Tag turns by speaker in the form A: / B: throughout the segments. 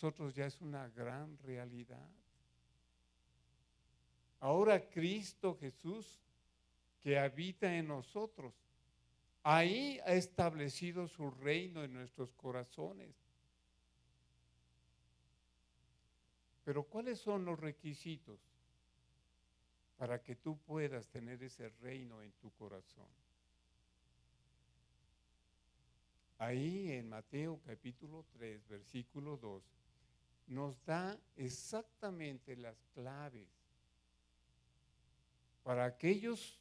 A: nosotros ya es una gran realidad. Ahora Cristo Jesús, que habita en nosotros, ahí ha establecido su reino en nuestros corazones. Pero ¿cuáles son los requisitos para que tú puedas tener ese reino en tu corazón? Ahí en Mateo capítulo 3, versículo 2, nos da exactamente las claves para aquellos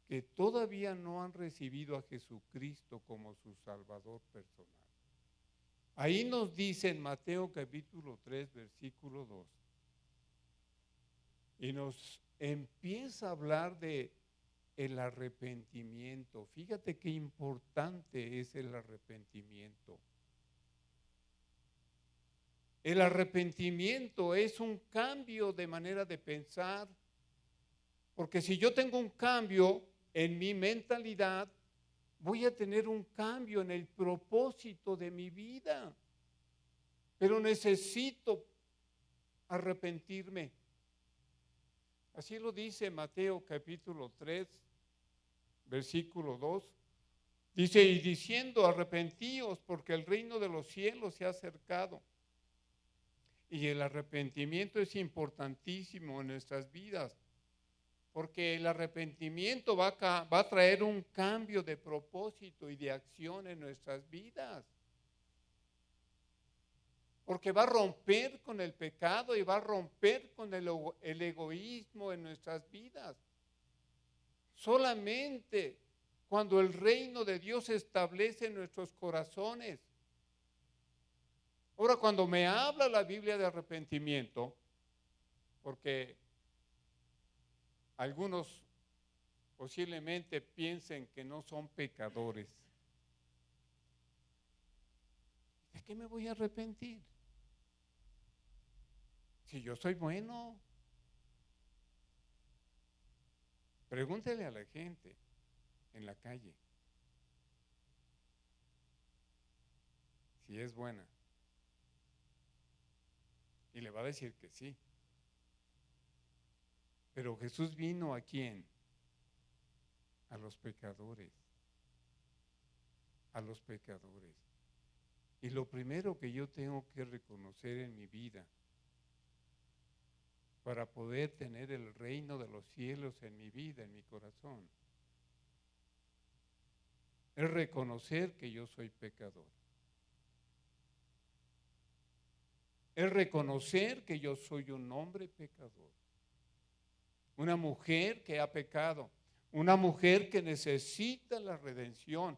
A: que todavía no han recibido a Jesucristo como su Salvador personal. Ahí nos dice en Mateo capítulo 3, versículo 2, y nos empieza a hablar de el arrepentimiento. Fíjate qué importante es el arrepentimiento. El arrepentimiento es un cambio de manera de pensar, porque si yo tengo un cambio en mi mentalidad, voy a tener un cambio en el propósito de mi vida. Pero necesito arrepentirme. Así lo dice Mateo capítulo 3, versículo 2. Dice, y diciendo, arrepentíos porque el reino de los cielos se ha acercado. Y el arrepentimiento es importantísimo en nuestras vidas, porque el arrepentimiento va a traer un cambio de propósito y de acción en nuestras vidas. Porque va a romper con el pecado y va a romper con el egoísmo en nuestras vidas. Solamente cuando el reino de Dios se establece en nuestros corazones. Ahora, cuando me habla la Biblia de arrepentimiento, porque algunos posiblemente piensen que no son pecadores, ¿de qué me voy a arrepentir? Si yo soy bueno, pregúntele a la gente en la calle si es buena. Y le va a decir que sí. Pero Jesús vino ¿a quién? A los pecadores. A los pecadores. Y lo primero que yo tengo que reconocer en mi vida para poder tener el reino de los cielos en mi vida, en mi corazón, es reconocer que yo soy pecador. Es reconocer que yo soy un hombre pecador. Una mujer que ha pecado. Una mujer que necesita la redención.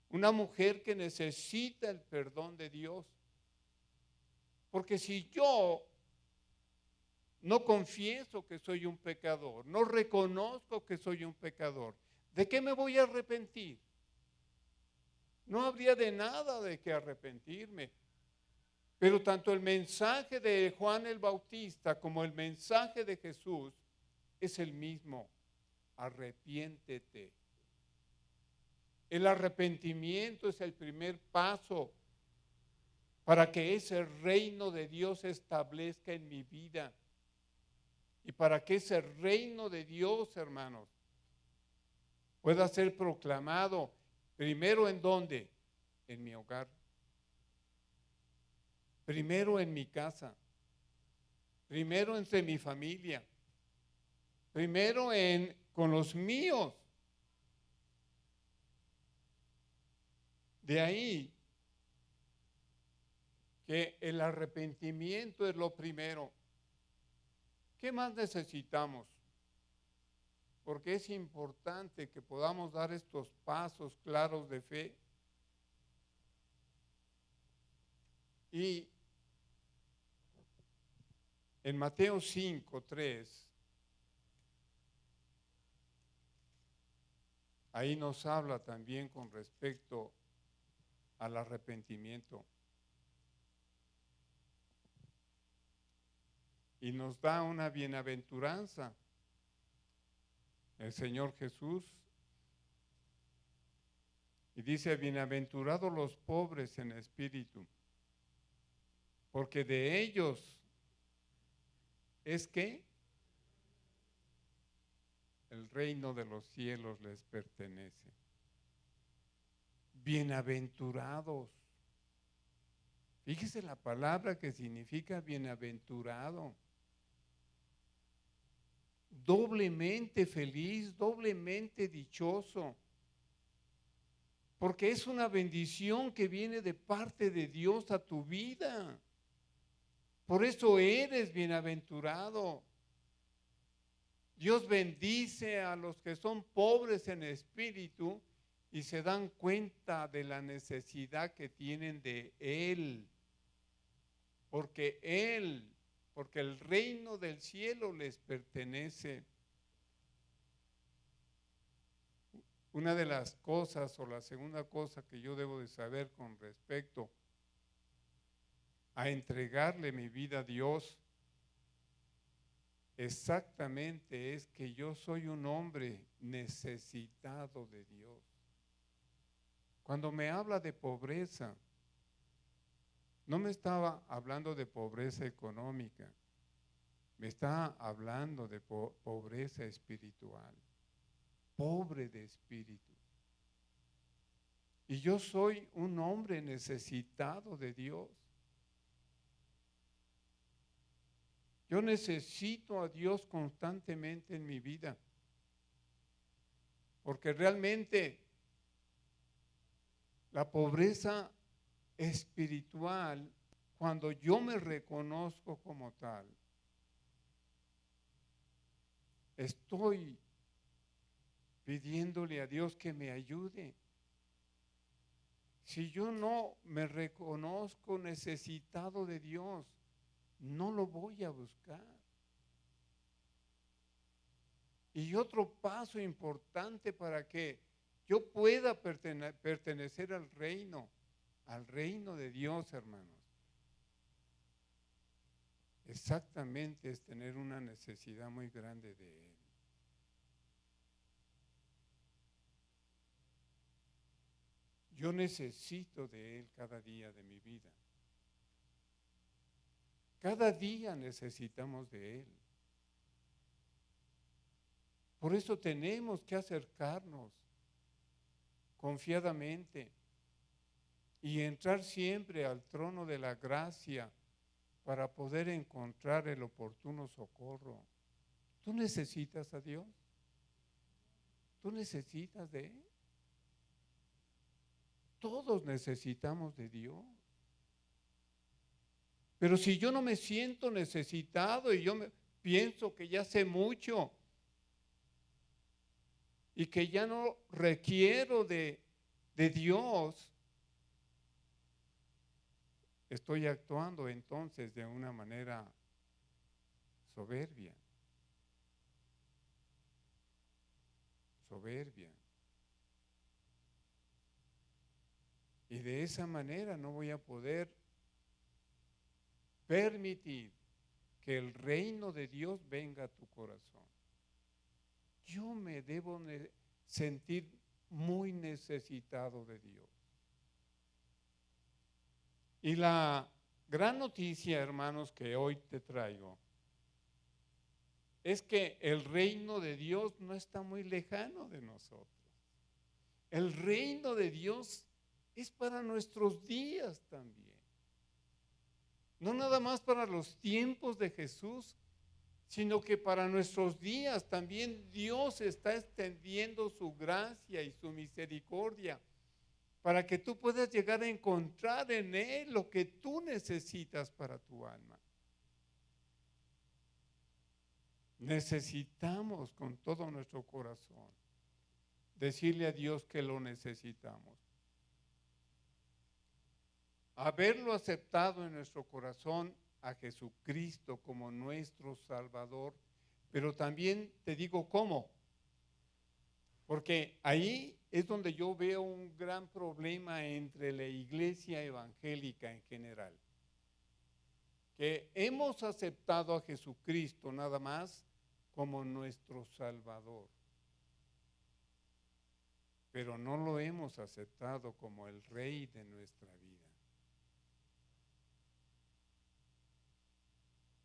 A: Una mujer que necesita el perdón de Dios. Porque si yo no confieso que soy un pecador, no reconozco que soy un pecador, ¿de qué me voy a arrepentir? No habría de nada de qué arrepentirme. Pero tanto el mensaje de Juan el Bautista como el mensaje de Jesús es el mismo. Arrepiéntete. El arrepentimiento es el primer paso para que ese reino de Dios se establezca en mi vida. Y para que ese reino de Dios, hermanos, pueda ser proclamado primero en dónde? En mi hogar. Primero en mi casa. Primero entre mi familia. Primero con los míos. De ahí que el arrepentimiento es lo primero. ¿Qué más necesitamos? Porque es importante que podamos dar estos pasos claros de fe. Y en Mateo 5, 3, ahí nos habla también con respecto al arrepentimiento. Y nos da una bienaventuranza el Señor Jesús. Y dice, bienaventurados los pobres en espíritu, porque de ellos es que el reino de los cielos les pertenece. Bienaventurados. Fíjese la palabra que significa bienaventurado. Doblemente feliz, doblemente dichoso. Porque es una bendición que viene de parte de Dios a tu vida. Por eso eres bienaventurado. Dios bendice a los que son pobres en espíritu y se dan cuenta de la necesidad que tienen de Él. Porque el reino del cielo les pertenece. Una de las cosas o la segunda cosa que yo debo de saber con respecto a entregarle mi vida a Dios, exactamente es que yo soy un hombre necesitado de Dios. Cuando me habla de pobreza, no me estaba hablando de pobreza económica, me está hablando de pobreza espiritual, pobre de espíritu. Y yo soy un hombre necesitado de Dios. Yo necesito a Dios constantemente en mi vida, porque realmente la pobreza espiritual, cuando yo me reconozco como tal, estoy pidiéndole a Dios que me ayude. Si yo no me reconozco necesitado de Dios, no lo voy a buscar. Y otro paso importante para que yo pueda pertenecer al reino de Dios, hermanos, exactamente es tener una necesidad muy grande de Él. Yo necesito de Él cada día de mi vida. Cada día necesitamos de Él. Por eso tenemos que acercarnos confiadamente y entrar siempre al trono de la gracia para poder encontrar el oportuno socorro. ¿Tú necesitas a Dios? ¿Tú necesitas de Él? Todos necesitamos de Dios. Pero si yo no me siento necesitado y pienso que ya sé mucho y que ya no requiero de Dios, estoy actuando entonces de una manera soberbia. Y de esa manera no voy a poder permitir que el reino de Dios venga a tu corazón. Yo me debo sentir muy necesitado de Dios. Y la gran noticia, hermanos, que hoy te traigo, es que el reino de Dios no está muy lejano de nosotros. El reino de Dios es para nuestros días también. No nada más para los tiempos de Jesús, sino que para nuestros días también Dios está extendiendo su gracia y su misericordia para que tú puedas llegar a encontrar en Él lo que tú necesitas para tu alma. Necesitamos con todo nuestro corazón decirle a Dios que lo necesitamos. Haberlo aceptado en nuestro corazón a Jesucristo como nuestro Salvador, pero también te digo cómo, porque ahí es donde yo veo un gran problema entre la iglesia evangélica en general, que hemos aceptado a Jesucristo nada más como nuestro Salvador, pero no lo hemos aceptado como el Rey de nuestra vida.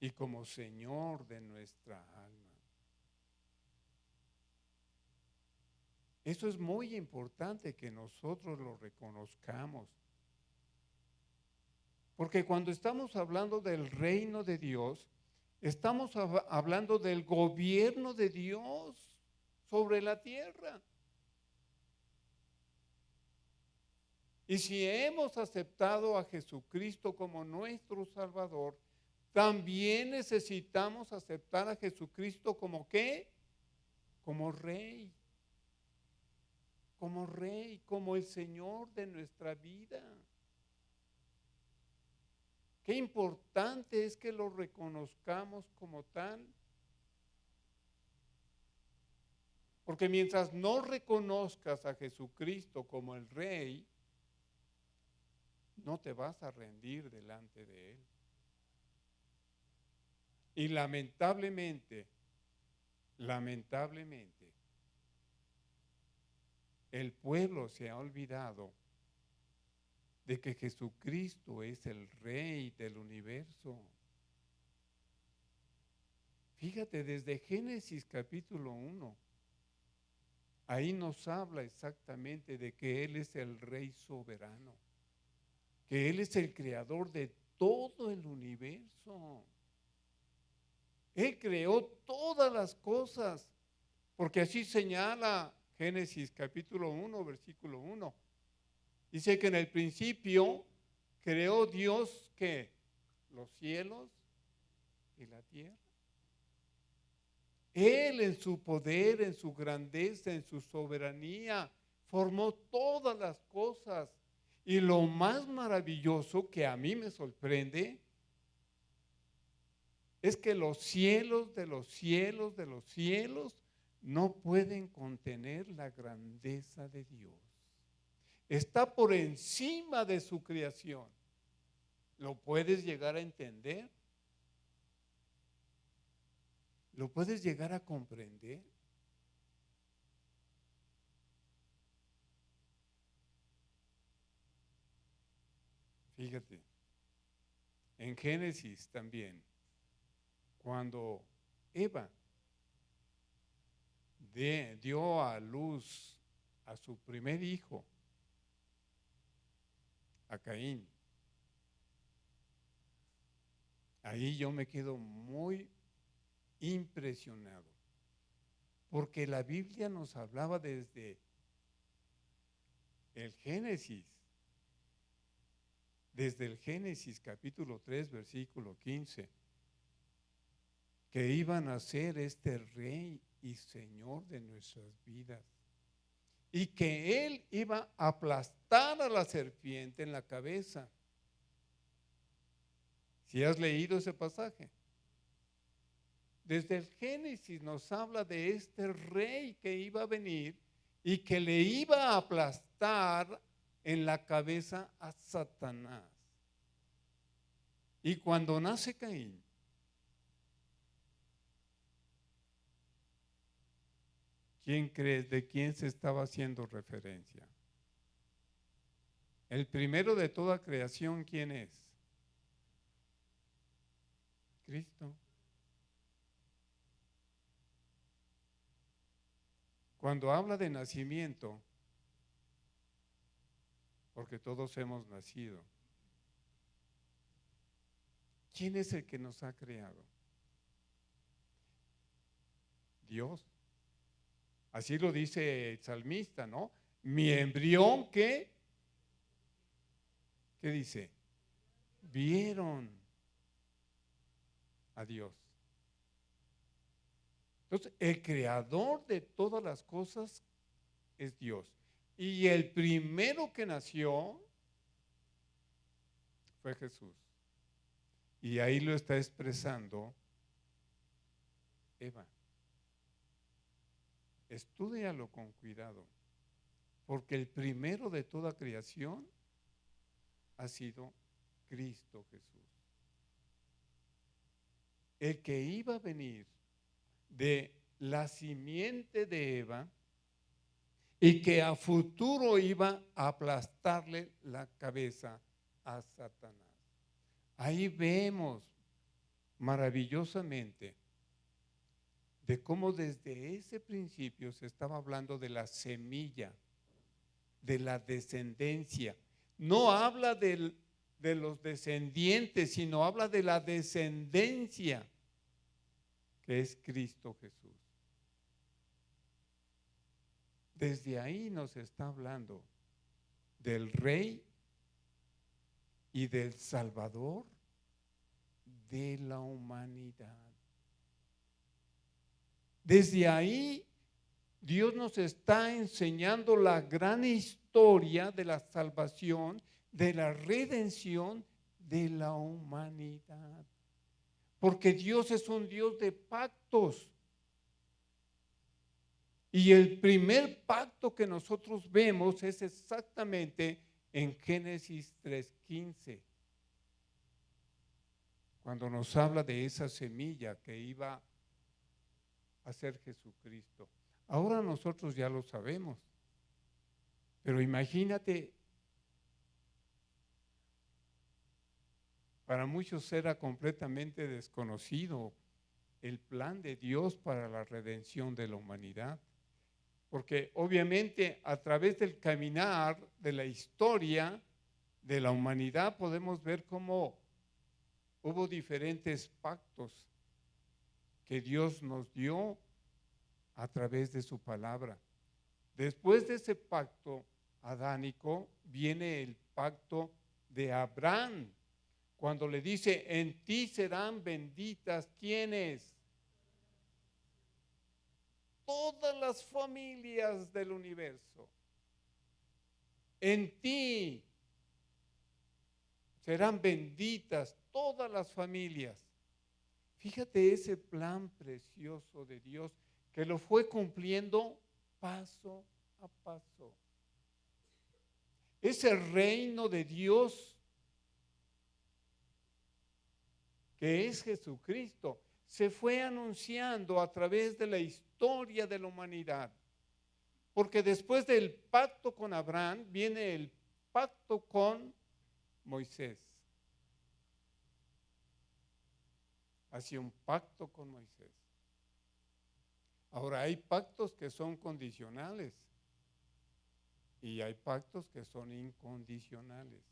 A: y como Señor de nuestra alma. Eso es muy importante que nosotros lo reconozcamos. Porque cuando estamos hablando del reino de Dios, estamos hablando del gobierno de Dios sobre la tierra. Y si hemos aceptado a Jesucristo como nuestro Salvador, también necesitamos aceptar a Jesucristo como ¿qué? Como Rey. Como Rey, como el Señor de nuestra vida. Qué importante es que lo reconozcamos como tal. Porque mientras no reconozcas a Jesucristo como el Rey, no te vas a rendir delante de Él. Y lamentablemente, el pueblo se ha olvidado de que Jesucristo es el Rey del universo. Fíjate, desde Génesis capítulo 1, ahí nos habla exactamente de que Él es el Rey soberano, que Él es el creador de todo el universo. Él creó todas las cosas, porque así señala Génesis capítulo 1, versículo 1. Dice que en el principio creó Dios que los cielos y la tierra. Él en su poder, en su grandeza, en su soberanía, formó todas las cosas. Y lo más maravilloso que a mí me sorprende es que los cielos de los cielos de los cielos no pueden contener la grandeza de Dios. Está por encima de su creación. ¿Lo puedes llegar a entender? ¿Lo puedes llegar a comprender? Fíjate, en Génesis también, cuando Eva dio a luz a su primer hijo, a Caín, ahí yo me quedo muy impresionado, porque la Biblia nos hablaba desde el Génesis, capítulo 3, versículo 15, que iban a ser este Rey y Señor de nuestras vidas, y que Él iba a aplastar a la serpiente en la cabeza. ¿Si has leído ese pasaje? Desde el Génesis nos habla de este Rey que iba a venir y que le iba a aplastar en la cabeza a Satanás. Y cuando nace Caín, ¿quién crees de quién se estaba haciendo referencia? El primero de toda creación, ¿quién es? Cristo. Cuando habla de nacimiento, porque todos hemos nacido, ¿quién es el que nos ha creado? Dios. Así lo dice el salmista, ¿no? Mi embrión, ¿qué? ¿Qué dice? Vieron a Dios. Entonces, el creador de todas las cosas es Dios. Y el primero que nació fue Jesús. Y ahí lo está expresando Eva. Estúdialo con cuidado, porque el primero de toda creación ha sido Cristo Jesús. El que iba a venir de la simiente de Eva y que a futuro iba a aplastarle la cabeza a Satanás. Ahí vemos maravillosamente de cómo desde ese principio se estaba hablando de la semilla, de la descendencia. No habla de los descendientes, sino habla de la descendencia, que es Cristo Jesús. Desde ahí nos está hablando del Rey y del Salvador de la humanidad. Desde ahí Dios nos está enseñando la gran historia de la salvación, de la redención de la humanidad. Porque Dios es un Dios de pactos. Y el primer pacto que nosotros vemos es exactamente en Génesis 3:15, cuando nos habla de esa semilla que iba a ser Jesucristo. Ahora nosotros ya lo sabemos, pero imagínate, para muchos era completamente desconocido el plan de Dios para la redención de la humanidad. Porque obviamente a través del caminar de la historia de la humanidad podemos ver cómo hubo diferentes pactos que Dios nos dio a través de su palabra. Después de ese pacto adánico viene el pacto de Abraham, cuando le dice, en ti serán benditas, ¿quiénes? Todas las familias del universo. En ti serán benditas todas las familias. Fíjate ese plan precioso de Dios que lo fue cumpliendo paso a paso. Ese reino de Dios que es Jesucristo se fue anunciando a través de la historia de la humanidad. Porque después del pacto con Abraham viene el pacto con Moisés. Hacía un pacto con Moisés. Ahora hay pactos que son condicionales y hay pactos que son incondicionales.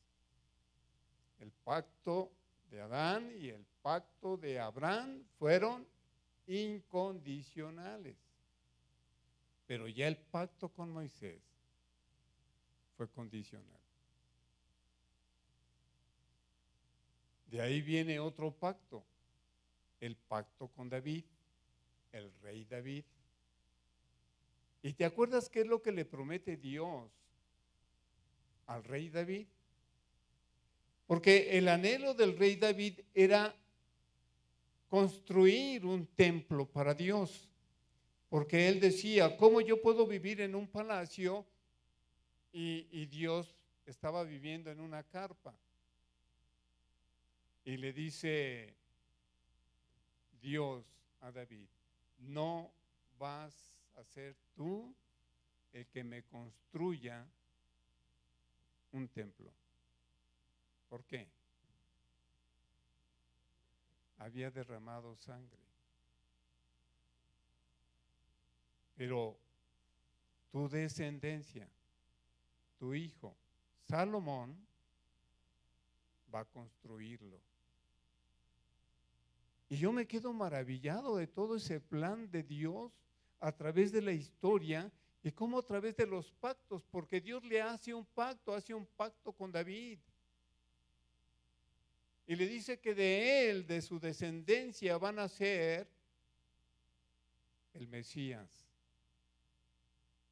A: El pacto de Adán y el pacto de Abraham fueron incondicionales. Pero ya el pacto con Moisés fue condicional. De ahí viene otro pacto, el pacto con David, el rey David. ¿Y te acuerdas qué es lo que le promete Dios al rey David? Porque el anhelo del rey David era construir un templo para Dios. Porque él decía, ¿cómo yo puedo vivir en un palacio y Dios estaba viviendo en una carpa? Y le dice Dios a David, no vas a ser tú el que me construya un templo. ¿Por qué? Había derramado sangre. Pero tu descendencia, tu hijo, Salomón, va a construirlo. Y yo me quedo maravillado de todo ese plan de Dios a través de la historia y cómo a través de los pactos, porque Dios le hace un pacto con David. Y le dice que de él, de su descendencia, van a ser el Mesías,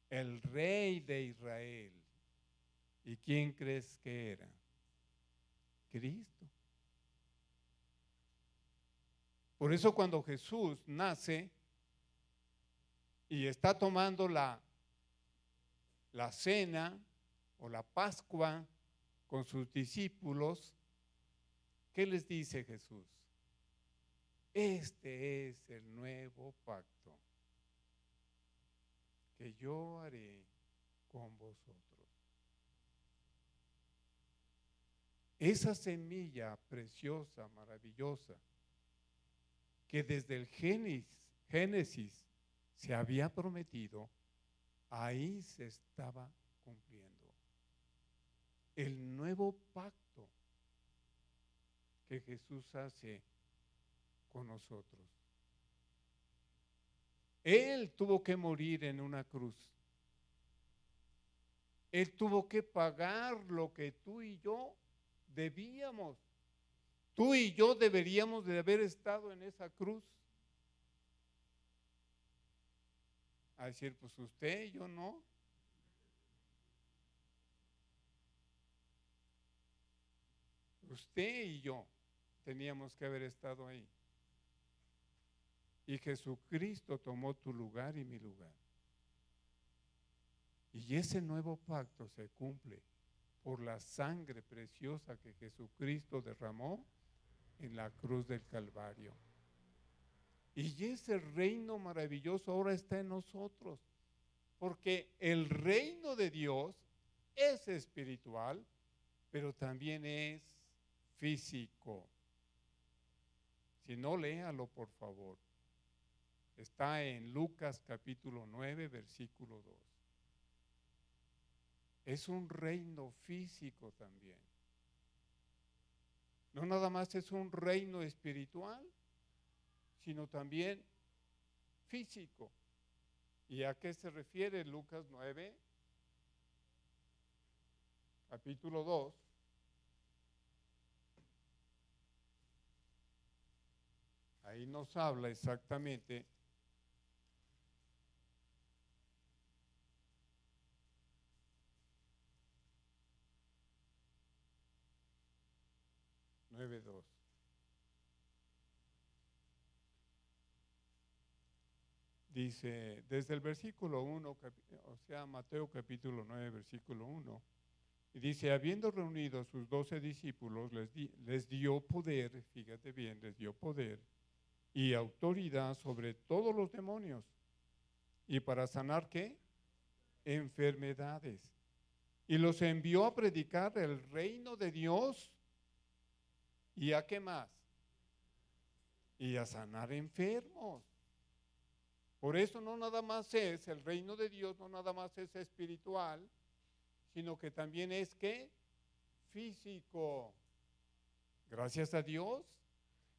A: el rey de Israel. ¿Y quién crees que era? Cristo. Por eso cuando Jesús nace y está tomando la cena o la Pascua con sus discípulos, ¿qué les dice Jesús? Este es el nuevo pacto que yo haré con vosotros. Esa semilla preciosa, maravillosa, que desde el Génesis se había prometido, ahí se estaba cumpliendo. El nuevo pacto que Jesús hace con nosotros. Él tuvo que morir en una cruz. Él tuvo que pagar lo que tú y yo debíamos. Tú y yo deberíamos de haber estado en esa cruz. A decir, pues usted, yo no. Usted y yo teníamos que haber estado ahí. Y Jesucristo tomó tu lugar y mi lugar. Y ese nuevo pacto se cumple por la sangre preciosa que Jesucristo derramó en la cruz del Calvario. Y ese reino maravilloso ahora está en nosotros, porque el reino de Dios es espiritual, pero también es físico. Si no, léalo por favor. Está en Lucas capítulo 9, versículo 2. Es un reino físico también. No nada más es un reino espiritual, sino también físico. ¿Y a qué se refiere Lucas 9, capítulo 2? Ahí nos habla exactamente nueve dos. Dice, desde el versículo 1, o sea, Mateo capítulo 9, versículo 1, y dice, habiendo reunido a sus 12 discípulos, les dio poder, fíjate bien, les dio poder y autoridad sobre todos los demonios. ¿Y para sanar qué? Enfermedades. Y los envió a predicar el reino de Dios. ¿Y a qué más? Y a sanar enfermos. Por eso no nada más es, el reino de Dios no nada más es espiritual, sino que también es ¿qué? Físico. Gracias a Dios.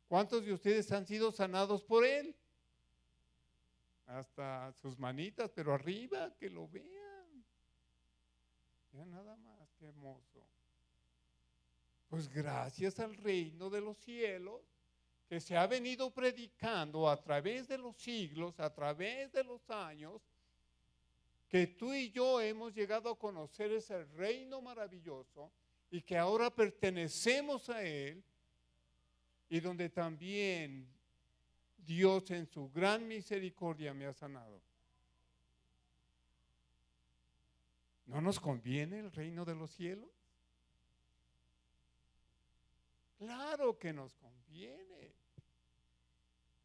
A: ¿Cuántos de ustedes han sido sanados por Él? Hasta sus manitas, pero arriba, que lo vean. Ya nada más, qué hermoso. Pues gracias al reino de los cielos, que se ha venido predicando a través de los siglos, a través de los años, que tú y yo hemos llegado a conocer ese reino maravilloso y que ahora pertenecemos a Él, y donde también Dios en su gran misericordia me ha sanado. ¿No nos conviene el reino de los cielos? Claro que nos conviene.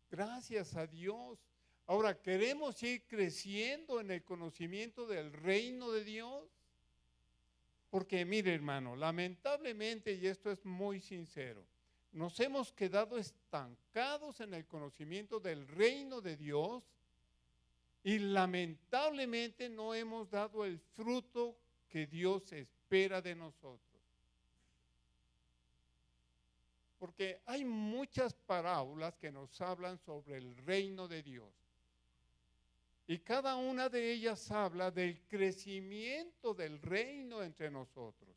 A: Gracias a Dios. Ahora, ¿queremos ir creciendo en el conocimiento del reino de Dios? Porque mire, hermano, lamentablemente, y esto es muy sincero, nos hemos quedado estancados en el conocimiento del reino de Dios y lamentablemente no hemos dado el fruto que Dios espera de nosotros. Porque hay muchas parábolas que nos hablan sobre el reino de Dios. Y cada una de ellas habla del crecimiento del reino entre nosotros.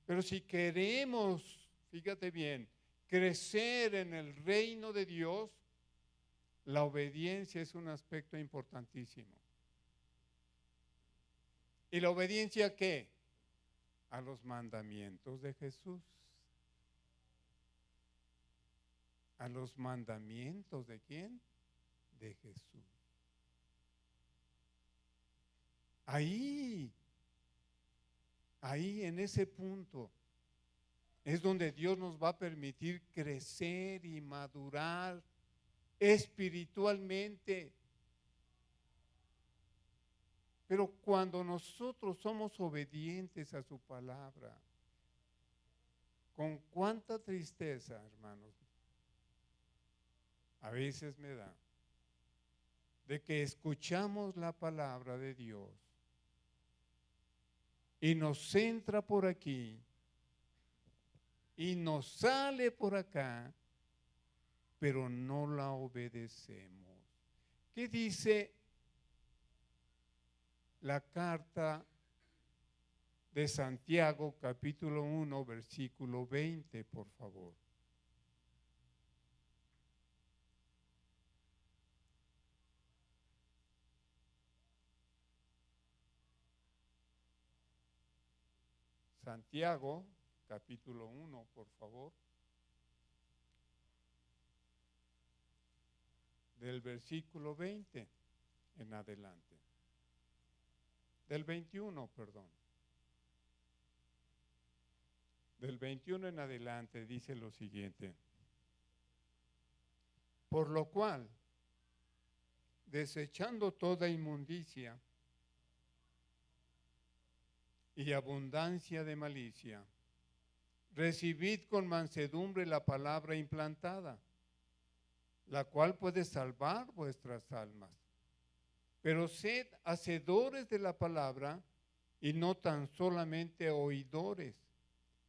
A: Pero si queremos, fíjate bien, crecer en el reino de Dios, la obediencia es un aspecto importantísimo. ¿Y la obediencia a qué? A los mandamientos de Jesús. ¿A los mandamientos de quién? De Jesús. Ahí en ese punto es donde Dios nos va a permitir crecer y madurar espiritualmente. Pero cuando nosotros somos obedientes a su palabra, con cuánta tristeza, hermanos, a veces me da, de que escuchamos la palabra de Dios y nos entra por aquí y nos sale por acá, pero no la obedecemos. ¿Qué dice la carta de Santiago, capítulo 1, versículo 20, por favor? Santiago, capítulo 1, por favor, del versículo 20 en adelante. Del 21, perdón. Del 21 en adelante dice lo siguiente: por lo cual, desechando toda inmundicia y abundancia de malicia, recibid con mansedumbre la palabra implantada, la cual puede salvar vuestras almas. Pero sed hacedores de la palabra y no tan solamente oidores,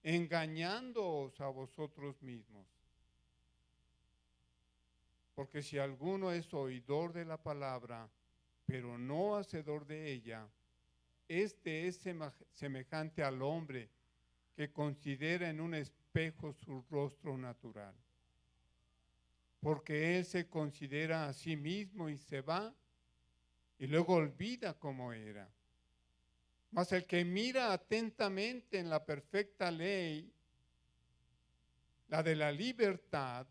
A: engañándoos a vosotros mismos. Porque si alguno es oidor de la palabra, pero no hacedor de ella, este es semejante al hombre que considera en un espejo su rostro natural. Porque él se considera a sí mismo y se va y luego olvida cómo era. Mas el que mira atentamente en la perfecta ley, la de la libertad,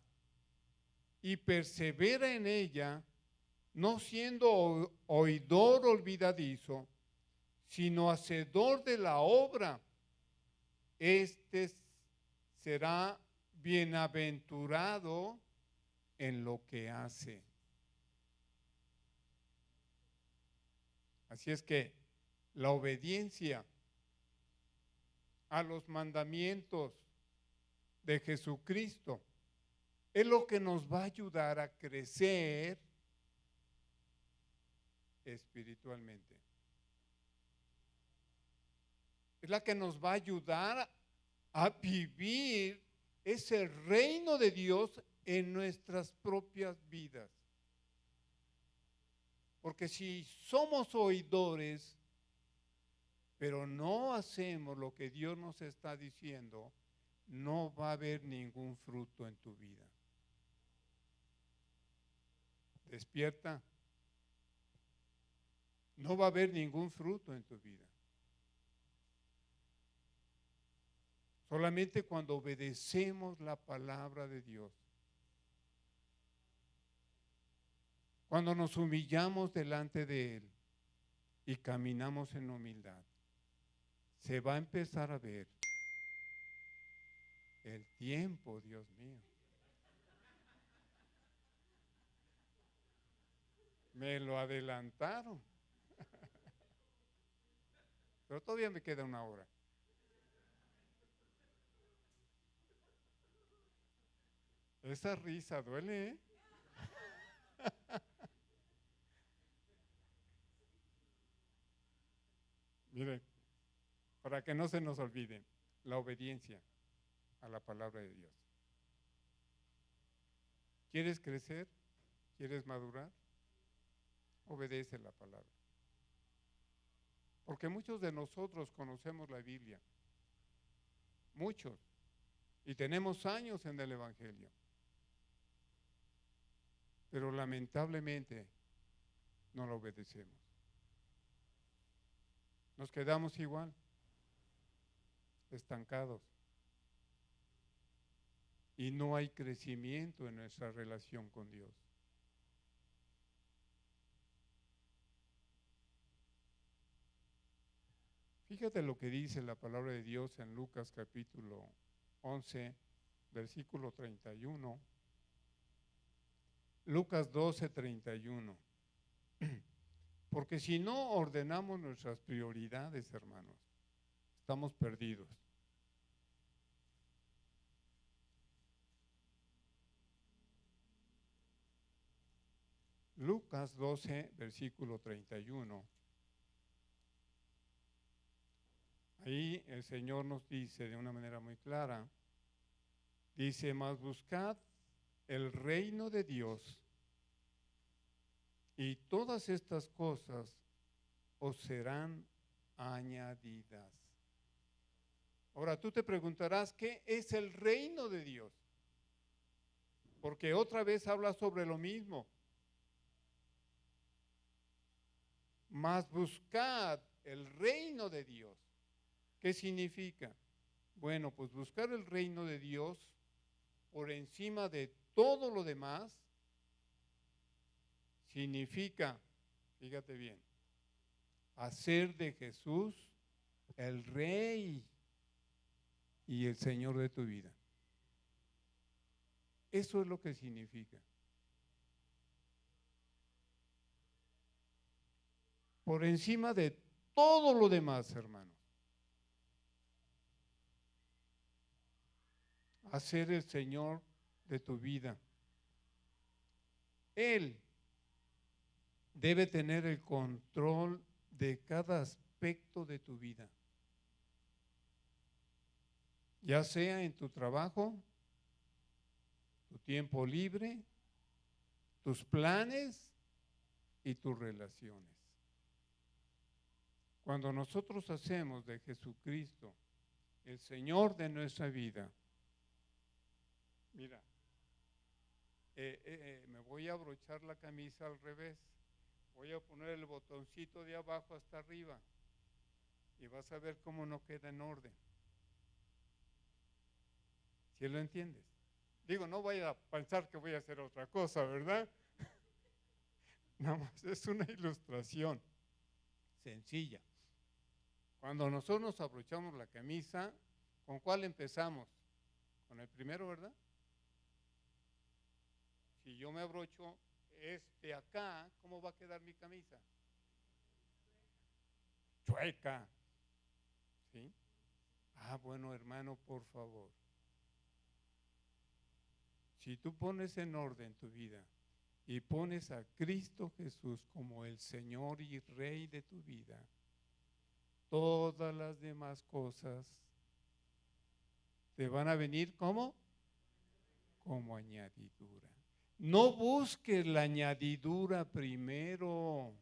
A: y persevera en ella, no siendo oidor olvidadizo, sino hacedor de la obra, este será bienaventurado en lo que hace. Así es que la obediencia a los mandamientos de Jesucristo es lo que nos va a ayudar a crecer espiritualmente. Es la que nos va a ayudar a vivir ese reino de Dios en nuestras propias vidas. Porque si somos oidores, pero no hacemos lo que Dios nos está diciendo, no va a haber ningún fruto en tu vida. Despierta. No va a haber ningún fruto en tu vida. Solamente cuando obedecemos la palabra de Dios, cuando nos humillamos delante de Él y caminamos en humildad, se va a empezar a ver el tiempo, Dios mío. Me lo adelantaron. Pero todavía me queda una hora. Esa risa duele, ¿eh? Miren, para que no se nos olvide, la obediencia a la palabra de Dios. ¿Quieres crecer? ¿Quieres madurar? Obedece la palabra. Porque muchos de nosotros conocemos la Biblia. Muchos. Y tenemos años en el Evangelio. Pero lamentablemente no lo obedecemos. Nos quedamos igual, estancados. Y no hay crecimiento en nuestra relación con Dios. Fíjate lo que dice la palabra de Dios en Lucas capítulo 11, versículo 31. Lucas 12, 31. Porque si no ordenamos nuestras prioridades, hermanos, estamos perdidos. Lucas 12, versículo 31. Ahí el Señor nos dice de una manera muy clara, dice, mas buscad el reino de Dios y todas estas cosas os serán añadidas. Ahora tú te preguntarás, ¿qué es el reino de Dios? Porque otra vez habla sobre lo mismo. Mas buscad el reino de Dios. ¿Qué significa? Bueno, pues buscar el reino de Dios por encima de todo lo demás significa, fíjate bien, hacer de Jesús el Rey y el Señor de tu vida. Eso es lo que significa. Por encima de todo lo demás, hermanos. Hacer el Señor de tu vida. Él debe tener el control de cada aspecto de tu vida. Ya sea en tu trabajo, tu tiempo libre, tus planes y tus relaciones. Cuando nosotros hacemos de Jesucristo el Señor de nuestra vida, mira, me voy a abrochar la camisa al revés, voy a poner el botoncito de abajo hasta arriba y vas a ver cómo no queda en orden. ¿Sí lo entiendes? Digo, no vaya a pensar que voy a hacer otra cosa, ¿verdad? Nada más es una ilustración sencilla. Cuando nosotros nos abrochamos la camisa, ¿con cuál empezamos? Con el primero, ¿verdad? Si yo me abrocho este acá, ¿cómo va a quedar mi camisa? Chueca. ¿Sí? Ah, bueno, hermano, por favor. Si tú pones en orden tu vida y pones a Cristo Jesús como el Señor y Rey de tu vida, todas las demás cosas te van a venir ¿cómo? Como añadidura. No busques la añadidura primero.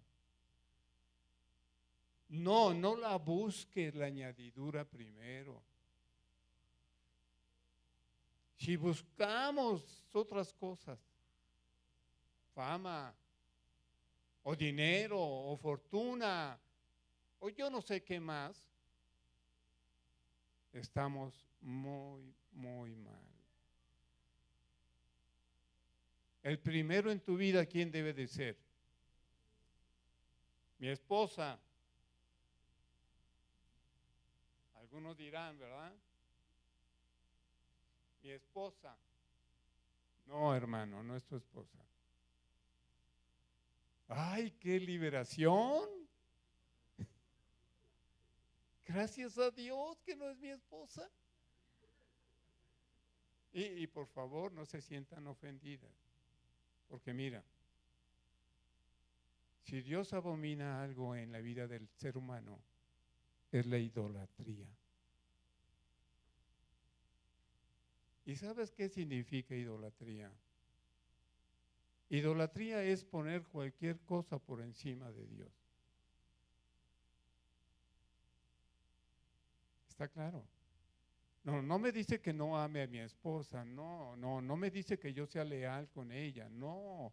A: No la busques la añadidura primero. Si buscamos otras cosas, fama, o dinero, o fortuna, o yo no sé qué más, estamos muy, muy mal. El primero en tu vida, ¿quién debe de ser? Mi esposa. Algunos dirán, ¿verdad? Mi esposa. No, hermano, no es tu esposa. ¡Ay, qué liberación! Gracias a Dios que no es mi esposa. Y por favor, no se sientan ofendidas. Porque mira, si Dios abomina algo en la vida del ser humano, es la idolatría. ¿Y sabes qué significa idolatría? Idolatría es poner cualquier cosa por encima de Dios. ¿Está claro? No me dice que no ame a mi esposa, no me dice que yo sea leal con ella, no,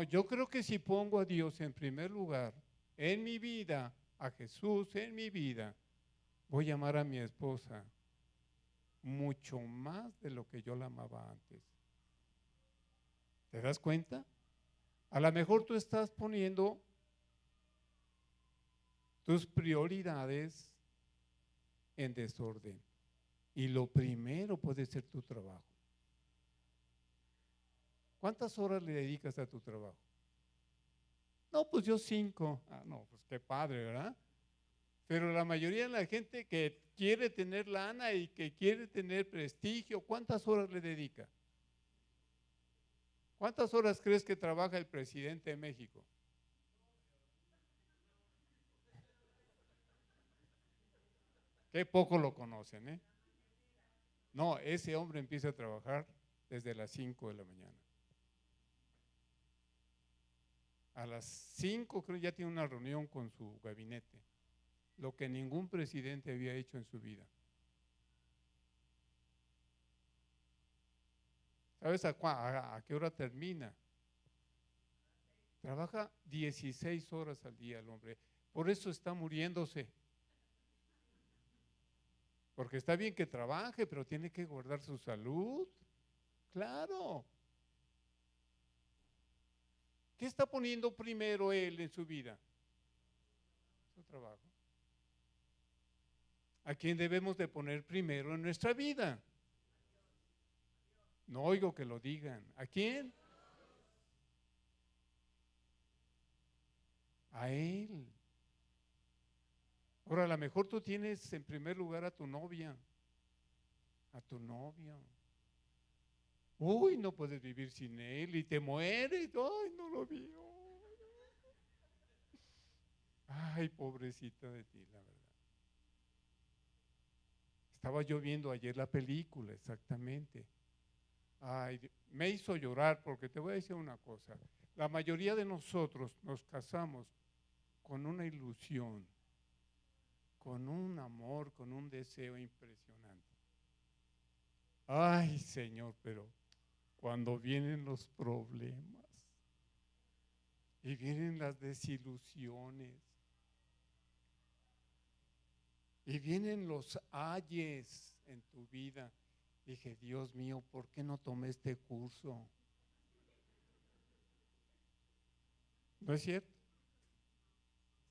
A: yo creo que si pongo a Dios en primer lugar en mi vida, a Jesús en mi vida, voy a amar a mi esposa mucho más de lo que yo la amaba antes. ¿Te das cuenta? A lo mejor tú estás poniendo tus prioridades en desorden. Y lo primero puede ser tu trabajo. ¿Cuántas horas le dedicas a tu trabajo? No, pues yo 5. Ah, no, pues qué padre, ¿verdad? Pero la mayoría de la gente que quiere tener lana y que quiere tener prestigio, ¿cuántas horas le dedica? ¿Cuántas horas crees que trabaja el presidente de México? Qué poco lo conocen, ¿eh? No, ese hombre empieza a trabajar desde las 5 de la mañana. A las 5 creo ya tiene una reunión con su gabinete, lo que ningún presidente había hecho en su vida. ¿Sabes a qué hora termina? Trabaja 16 horas al día el hombre. Por eso está muriéndose. Porque está bien que trabaje, pero tiene que guardar su salud. Claro. ¿Qué está poniendo primero él en su vida? Su trabajo. ¿A quién debemos de poner primero en nuestra vida? No oigo que lo digan. ¿A quién? A él. Ahora, a lo mejor tú tienes en primer lugar a tu novia, a tu novio. Uy, no puedes vivir sin él y te mueres. Ay, no lo vio. Ay, pobrecita de ti, la verdad. Estaba yo viendo ayer la película, exactamente. Ay, me hizo llorar porque te voy a decir una cosa. La mayoría de nosotros nos casamos con una ilusión, con un amor, con un deseo impresionante. Ay, Señor, pero cuando vienen los problemas y vienen las desilusiones y vienen los ayes en tu vida, dije, Dios mío, ¿por qué no tomé este curso? ¿No es cierto?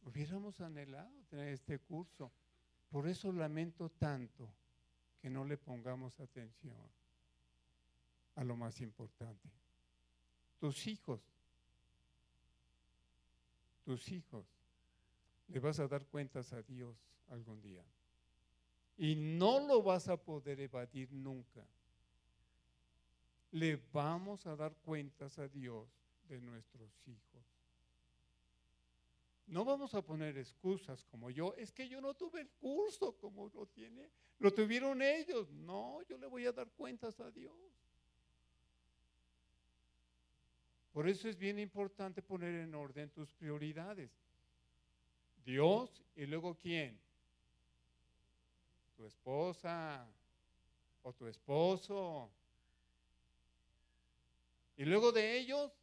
A: Hubiéramos anhelado tener este curso. Por eso lamento tanto que no le pongamos atención a lo más importante. Tus hijos, le vas a dar cuentas a Dios algún día. Y no lo vas a poder evadir nunca. Le vamos a dar cuentas a Dios de nuestros hijos. No vamos a poner excusas como yo, es que yo no tuve el curso como lo tuvieron ellos. No, yo le voy a dar cuentas a Dios. Por eso es bien importante poner en orden tus prioridades. Dios y luego ¿quién? Tu esposa o tu esposo. Y luego de ellos,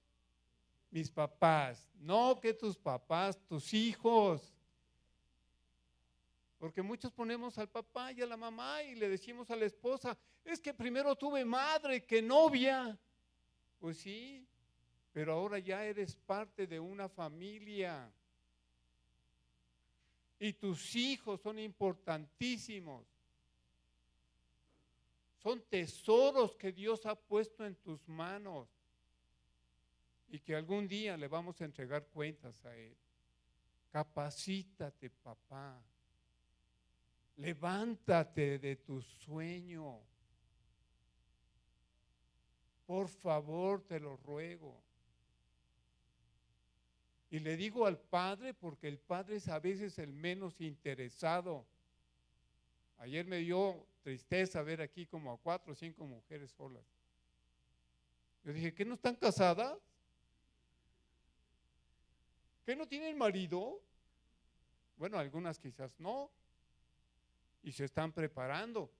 A: mis papás. No que tus papás, tus hijos. Porque muchos ponemos al papá y a la mamá y le decimos a la esposa, es que primero tuve madre que novia. Pues sí, pero ahora ya eres parte de una familia. Y tus hijos son importantísimos. Son tesoros que Dios ha puesto en tus manos y que algún día le vamos a entregar cuentas a Él. Capacítate, papá. Levántate de tu sueño. Por favor, te lo ruego. Y le digo al padre porque el padre es a veces el menos interesado. Ayer me dio tristeza ver aquí como a 4 o 5 mujeres solas. Yo dije, ¿qué no están casadas? ¿Qué no tienen marido? Bueno, algunas quizás no. Y se están preparando.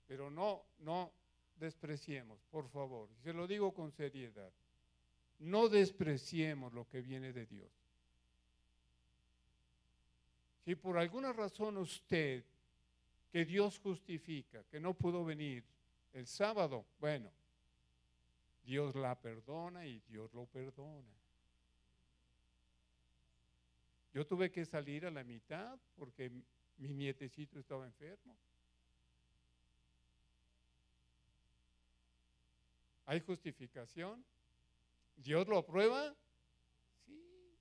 A: Pero no despreciemos, por favor. Se lo digo con seriedad. No despreciemos lo que viene de Dios. Si por alguna razón usted, que Dios justifica, que no pudo venir el sábado, bueno, Dios la perdona y Dios lo perdona. Yo tuve que salir a la mitad porque mi nietecito estaba enfermo. ¿Hay justificación? ¿Dios lo aprueba? Sí.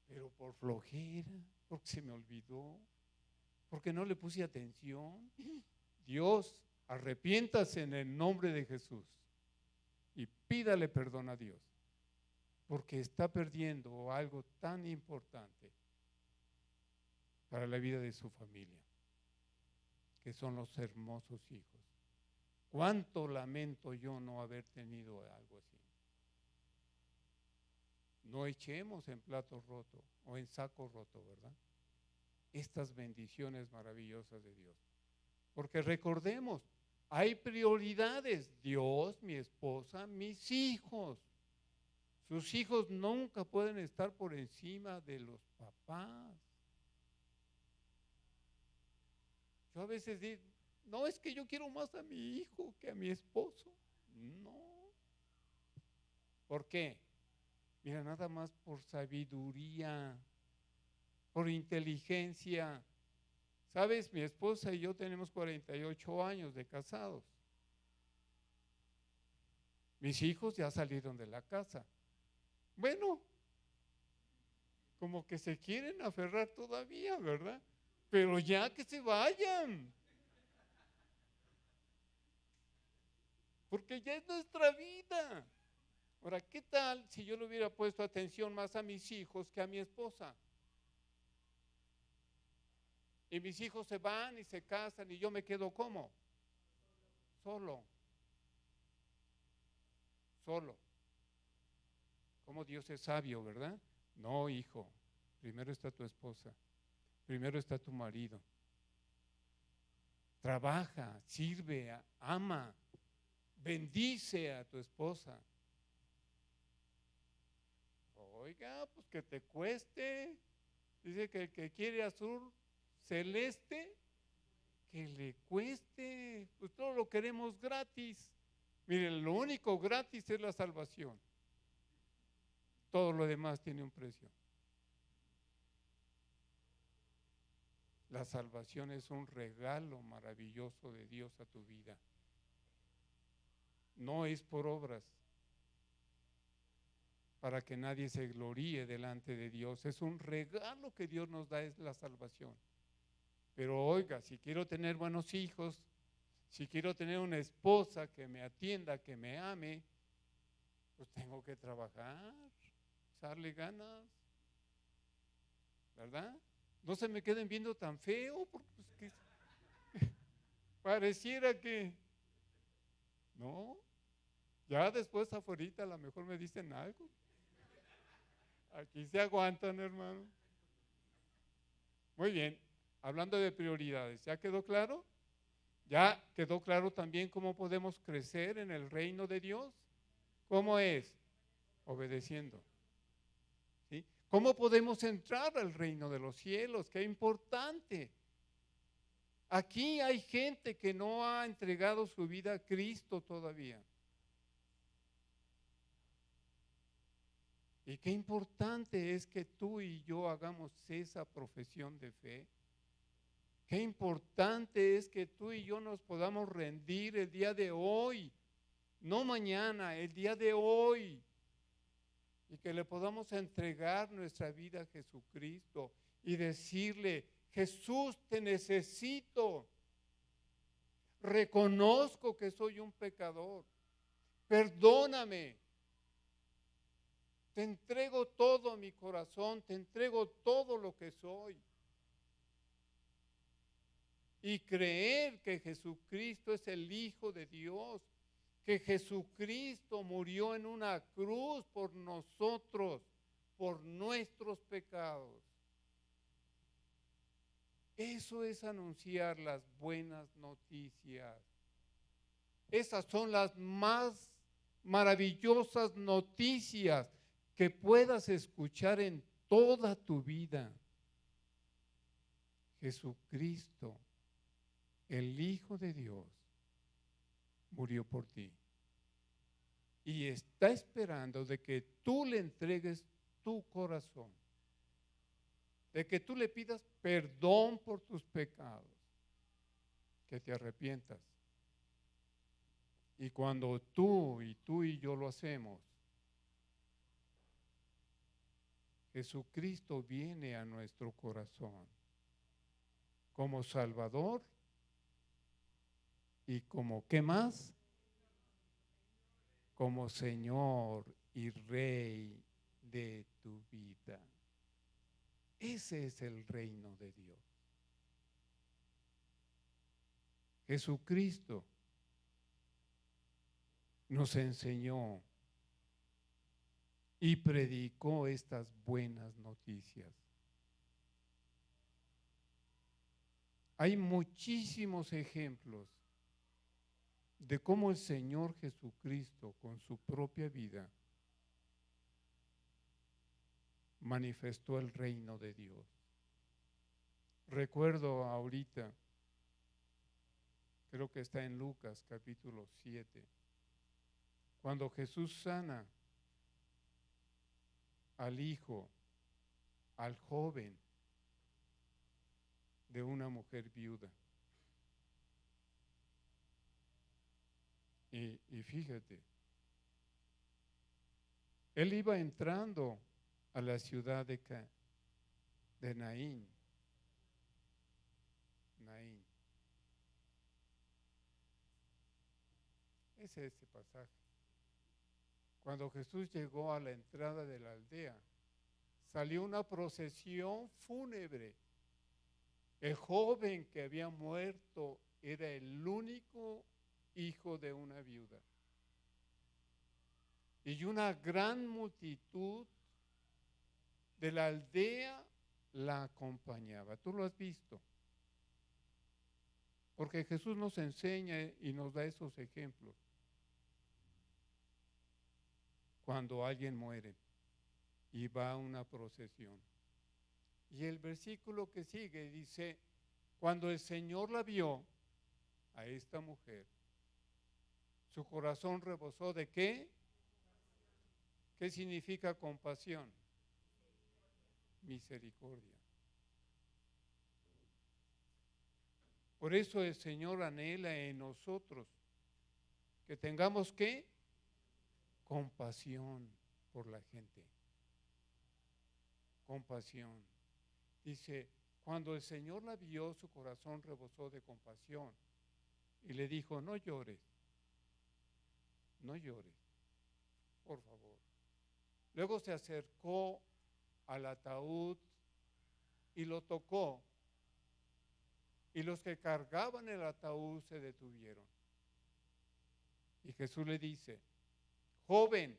A: Pero por flojera, porque se me olvidó, porque no le puse atención. Dios Arrepiéntase en el nombre de Jesús y pídale perdón a Dios, porque está perdiendo algo tan importante para la vida de su familia, que son los hermosos hijos. Cuánto lamento yo no haber tenido algo así. No echemos en plato roto o en saco roto, ¿verdad? Estas bendiciones maravillosas de Dios. Porque recordemos, hay prioridades. Dios, mi esposa, mis hijos. Sus hijos nunca pueden estar por encima de los papás. Yo a veces digo, no, es que yo quiero más a mi hijo que a mi esposo. No. ¿Por qué? Mira, nada más por sabiduría, por inteligencia. ¿Sabes? Mi esposa y yo tenemos 48 años de casados. Mis hijos ya salieron de la casa. Bueno, como que se quieren aferrar todavía, ¿verdad? Pero ya que se vayan. Porque ya es nuestra vida. Ahora, ¿qué tal si yo le hubiera puesto atención más a mis hijos que a mi esposa? Y mis hijos se van y se casan y yo me quedo ¿cómo? Solo. Solo. Como Dios es sabio, ¿verdad? No, hijo. Primero está tu esposa. Primero está tu marido. Trabaja, sirve, ama, bendice a tu esposa. Oiga, pues que te cueste. Dice que el que quiere azul celeste, que le cueste. Pues todo lo queremos gratis. Miren, lo único gratis es la salvación. Todo lo demás tiene un precio. La salvación es un regalo maravilloso de Dios a tu vida. No es por obras, para que nadie se gloríe delante de Dios. Es un regalo que Dios nos da, es la salvación. Pero oiga, si quiero tener buenos hijos, si quiero tener una esposa que me atienda, que me ame, pues tengo que trabajar, echarle ganas, ¿verdad? No se me queden viendo tan feo, porque pues, pareciera que, no, ya después afuera a lo mejor me dicen algo. Aquí se aguantan, hermano. Muy bien, hablando de prioridades, ¿ya quedó claro? ¿Ya quedó claro también cómo podemos crecer en el reino de Dios? ¿Cómo es? Obedeciendo. ¿Sí? ¿Cómo podemos entrar al reino de los cielos? Qué importante. Aquí hay gente que no ha entregado su vida a Cristo todavía. Y qué importante es que tú y yo hagamos esa profesión de fe. Qué importante es que tú y yo nos podamos rendir el día de hoy, no mañana, el día de hoy, y que le podamos entregar nuestra vida a Jesucristo y decirle, Jesús, te necesito, reconozco que soy un pecador, perdóname, te entrego todo mi corazón, te entrego todo lo que soy. Y creer que Jesucristo es el Hijo de Dios, que Jesucristo murió en una cruz por nosotros, por nuestros pecados. Eso es anunciar las buenas noticias. Esas son las más maravillosas noticias que puedas escuchar en toda tu vida. Jesucristo, el Hijo de Dios, murió por ti. Y está esperando de que tú le entregues tu corazón, de que tú le pidas perdón por tus pecados, que te arrepientas. Y cuando tú y yo lo hacemos, Jesucristo viene a nuestro corazón como Salvador y como, ¿qué más? Como Señor y Rey de tu vida. Ese es el reino de Dios. Jesucristo nos enseñó y predicó estas buenas noticias. Hay muchísimos ejemplos de cómo el Señor Jesucristo con su propia vida manifestó el reino de Dios. Recuerdo ahorita, creo que está en Lucas capítulo 7, cuando Jesús sana al hijo, al joven de una mujer viuda. Y fíjate, él iba entrando a la ciudad de Naín. Es ese pasaje. Cuando Jesús llegó a la entrada de la aldea, salió una procesión fúnebre. El joven que había muerto era el único hijo de una viuda. Y una gran multitud de la aldea la acompañaba. ¿Tú lo has visto? Porque Jesús nos enseña y nos da esos ejemplos. Cuando alguien muere y va a una procesión. Y el versículo que sigue dice, cuando el Señor la vio, a esta mujer, su corazón rebosó ¿de qué? ¿Qué significa compasión? Misericordia. Por eso el Señor anhela en nosotros que tengamos ¿qué? Compasión por la gente. Compasión. Dice, cuando el Señor la vio, su corazón rebosó de compasión y le dijo, no llores, no llores, por favor. Luego se acercó al ataúd y lo tocó, y los que cargaban el ataúd se detuvieron. Y Jesús le dice, joven,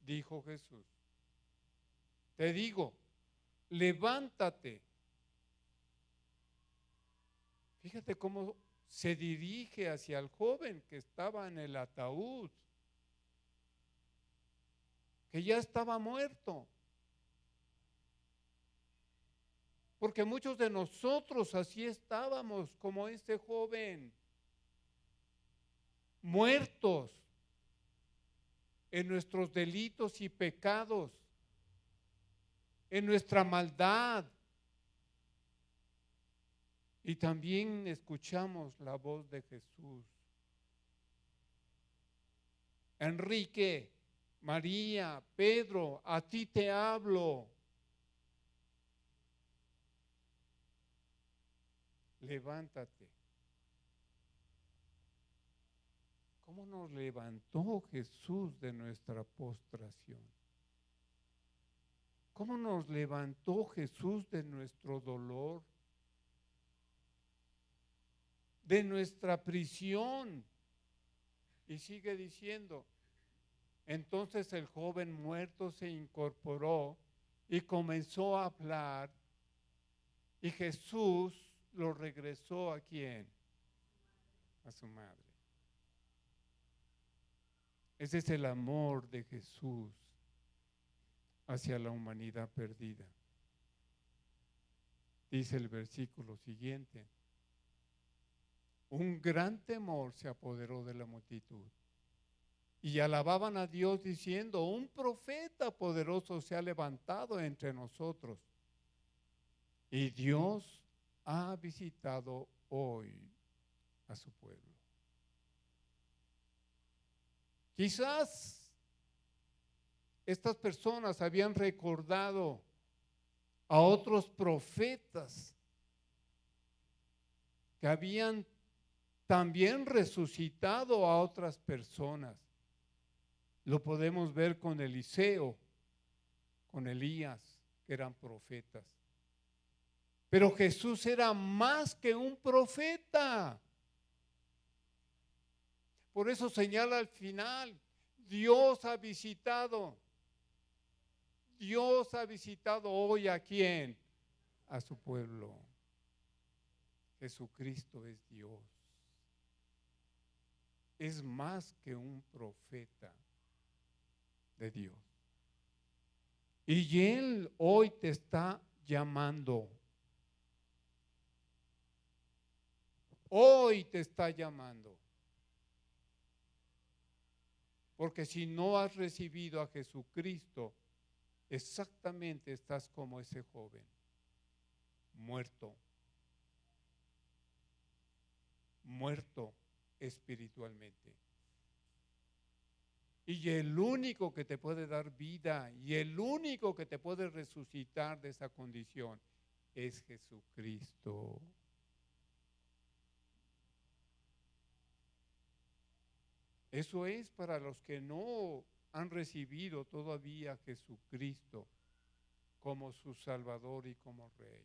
A: dijo Jesús, te digo, levántate. Fíjate cómo se dirige hacia el joven que estaba en el ataúd, que ya estaba muerto. Porque muchos de nosotros así estábamos como este joven, muertos en nuestros delitos y pecados, en nuestra maldad. Y también escuchamos la voz de Jesús. Enrique, María, Pedro, a ti te hablo. Levántate. ¿Cómo nos levantó Jesús de nuestra postración? ¿Cómo nos levantó Jesús de nuestro dolor? De nuestra prisión. Y sigue diciendo, entonces el joven muerto se incorporó y comenzó a hablar, y Jesús lo regresó ¿a quién? A su madre. Ese es el amor de Jesús hacia la humanidad perdida. Dice el versículo siguiente, un gran temor se apoderó de la multitud y alababan a Dios diciendo, un profeta poderoso se ha levantado entre nosotros y Dios ha visitado hoy a su pueblo. Quizás estas personas habían recordado a otros profetas que habían también resucitado a otras personas. Lo podemos ver con Eliseo, con Elías, que eran profetas. Pero Jesús era más que un profeta. Por eso señala al final, Dios ha visitado hoy ¿a quién? A su pueblo. Jesucristo es Dios. Es más que un profeta de Dios. Y Él hoy te está llamando. Hoy te está llamando. Porque si no has recibido a Jesucristo, exactamente estás como ese joven, muerto espiritualmente. Y el único que te puede dar vida y el único que te puede resucitar de esa condición es Jesucristo. Eso es para los que no han recibido todavía a Jesucristo como su Salvador y como Rey.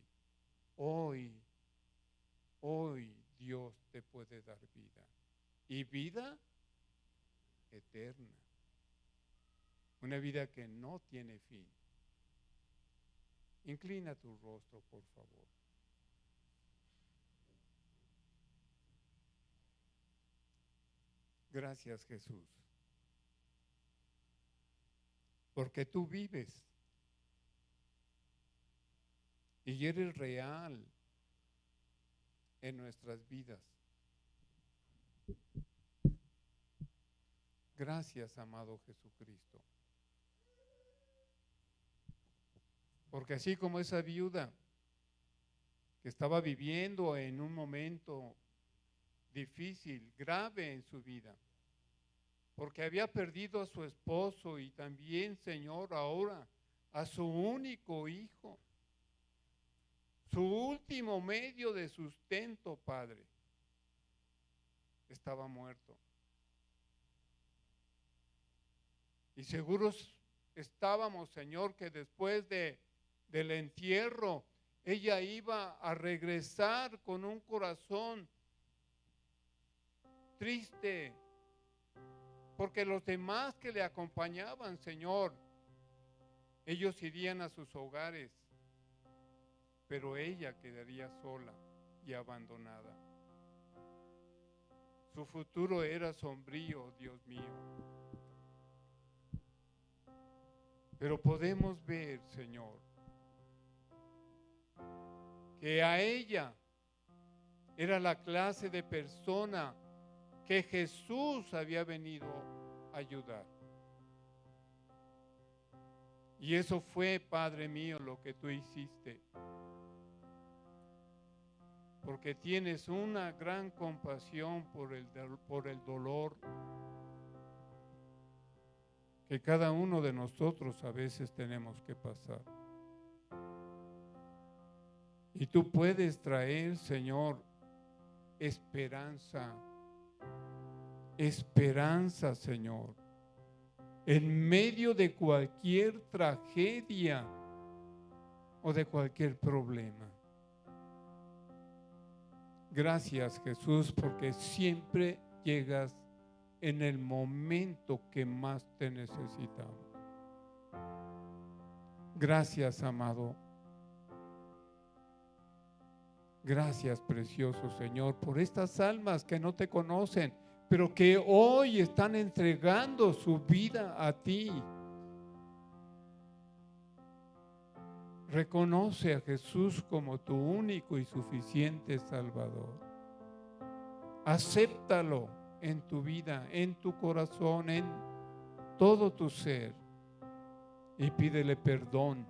A: Hoy Dios te puede dar vida. Y vida eterna. Una vida que no tiene fin. Inclina tu rostro, por favor. Gracias, Jesús. Porque tú vives y eres real en nuestras vidas. Gracias, amado Jesucristo. Porque así como esa viuda que estaba viviendo en un momento difícil, grave en su vida, porque había perdido a su esposo y también, Señor, ahora a su único hijo, su último medio de sustento, Padre, estaba muerto. Y seguros estábamos, Señor, que después del entierro, ella iba a regresar con un corazón triste, porque los demás que le acompañaban, Señor, ellos irían a sus hogares, pero ella quedaría sola y abandonada. Su futuro era sombrío, Dios mío. Pero podemos ver, Señor, que a ella era la clase de persona que Jesús había venido a ayudar. Y eso fue, Padre mío, lo que tú hiciste. Porque tienes una gran compasión por el dolor que cada uno de nosotros a veces tenemos que pasar. Y tú puedes traer, Señor, esperanza, Señor, en medio de cualquier tragedia o de cualquier problema. Gracias, Jesús, porque siempre llegas en el momento que más te necesitamos. Gracias, amado. Gracias, precioso Señor, por estas almas que no te conocen, pero que hoy están entregando su vida a ti. Reconoce a Jesús como tu único y suficiente Salvador. Acéptalo en tu vida, en tu corazón, en todo tu ser, y pídele perdón.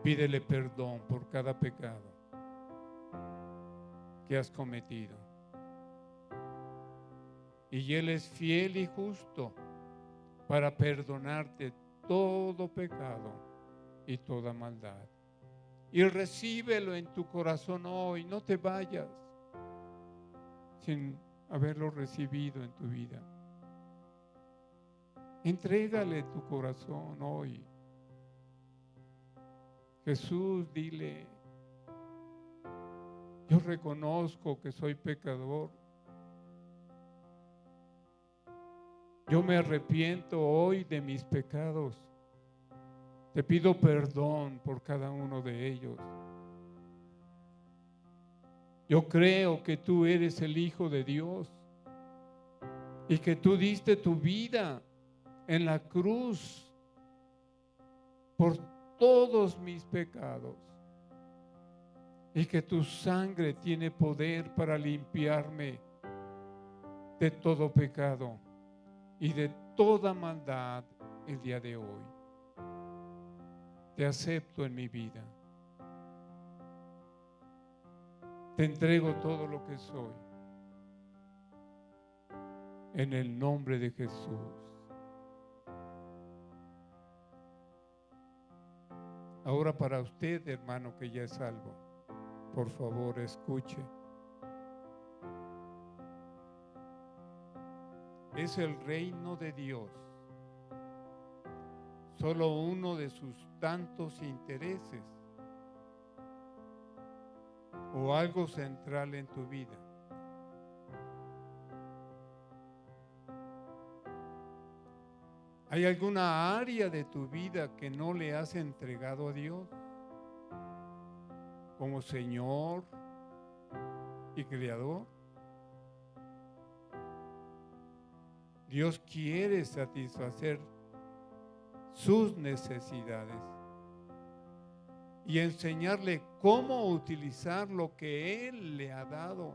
A: Pídele perdón por cada pecado que has cometido. Y Él es fiel y justo para perdonarte todo pecado y toda maldad. Y recíbelo en tu corazón hoy, no te vayas. sin haberlo recibido en tu vida. Entrégale tu corazón hoy. Jesús, dile: yo reconozco que soy pecador. Yo me arrepiento hoy de mis pecados. Te pido perdón por cada uno de ellos. Yo creo que tú eres el Hijo de Dios y que tú diste tu vida en la cruz por todos mis pecados y que tu sangre tiene poder para limpiarme de todo pecado y de toda maldad el día de hoy. Te acepto en mi vida. Te entrego todo lo que soy. En el nombre de Jesús. Ahora para usted, hermano, que ya es salvo, por favor, escuche. Es el reino de Dios, solo uno de sus tantos intereses o algo central en tu vida. ¿Hay alguna área de tu vida que no le has entregado a Dios como Señor y Creador? Dios quiere satisfacer sus necesidades y enseñarle cómo utilizar lo que Él le ha dado.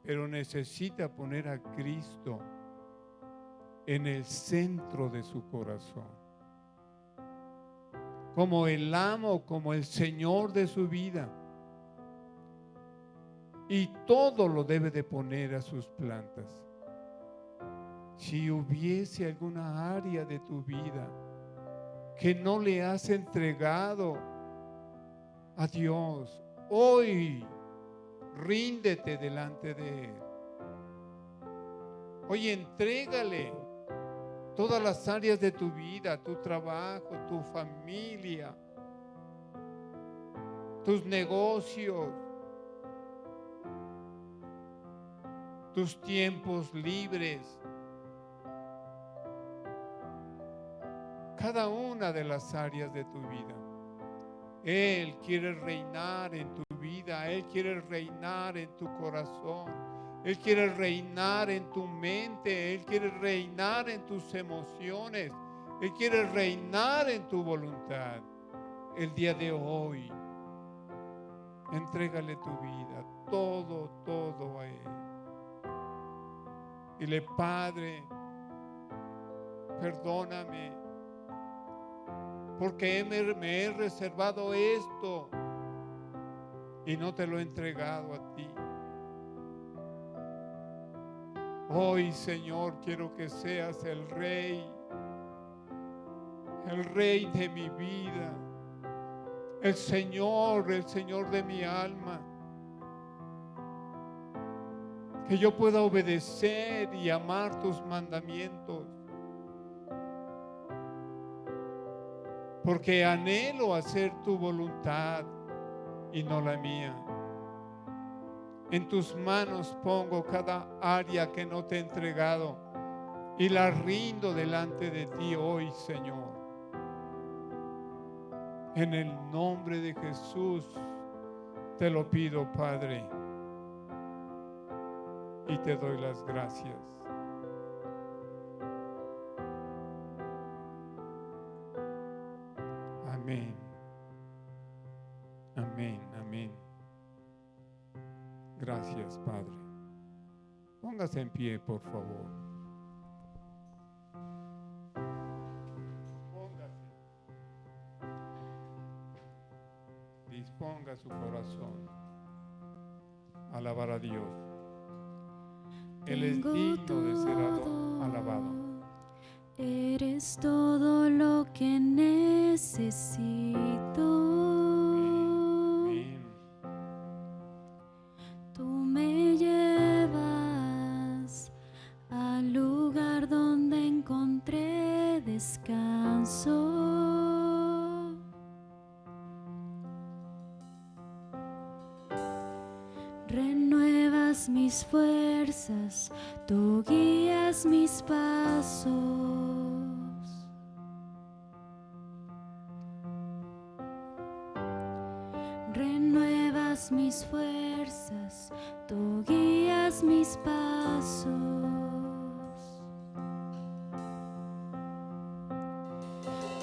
A: Pero necesita poner a Cristo en el centro de su corazón, como el amo, como el Señor de su vida. Y todo lo debe de poner a sus plantas. Si hubiese alguna área de tu vida que no le has entregado a Dios, hoy ríndete delante de Él. Hoy entrégale todas las áreas de tu vida, tu trabajo, tu familia, tus negocios, tus tiempos libres. Cada una de las áreas de tu vida. Él quiere reinar en tu vida. Él quiere reinar en tu corazón. Él quiere reinar en tu mente. Él quiere reinar en tus emociones. Él quiere reinar en tu voluntad. El día de hoy, entrégale tu vida, todo a Él. Dile: Padre, perdóname, porque me he reservado esto y no te lo he entregado a ti. Hoy, Señor, quiero que seas el Rey de mi vida, el Señor de mi alma. Que yo pueda obedecer y amar tus mandamientos. Porque anhelo hacer tu voluntad y no la mía. En tus manos pongo cada área que no te he entregado y la rindo delante de ti hoy, Señor. En el nombre de Jesús te lo pido, Padre, y te doy las gracias. Amén. Amén, amén. Gracias, Padre. Póngase en pie, por favor. Póngase. Disponga su corazón a alabar a Dios. Él es digno de ser alabado.
B: Eres todo lo que necesito.
A: Amén.
B: Tú me renuevas mis fuerzas, tú guías mis pasos. Renuevas mis fuerzas, tú guías mis pasos.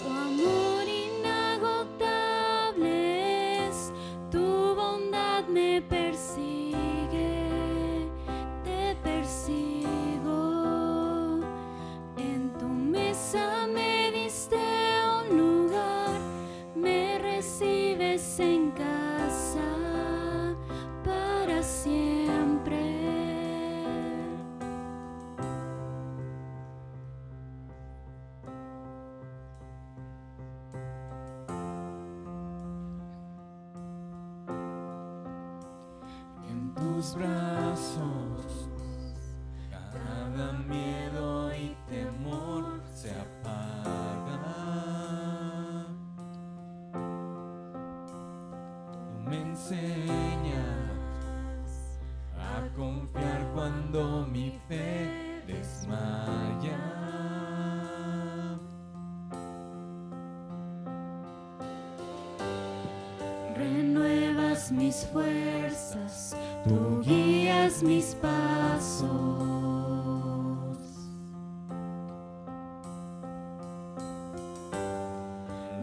B: Tu amor inagotable es, tu bondad me persigue, te persigo. En tu mesa me diste un lugar, me recibes en casa para siempre.
C: En tus brazos cada miedo y temor se apaga. Tú me enseñas a confiar cuando mi fe desmaya.
B: Renuevas mis fuerzas, tú guías mis pasos.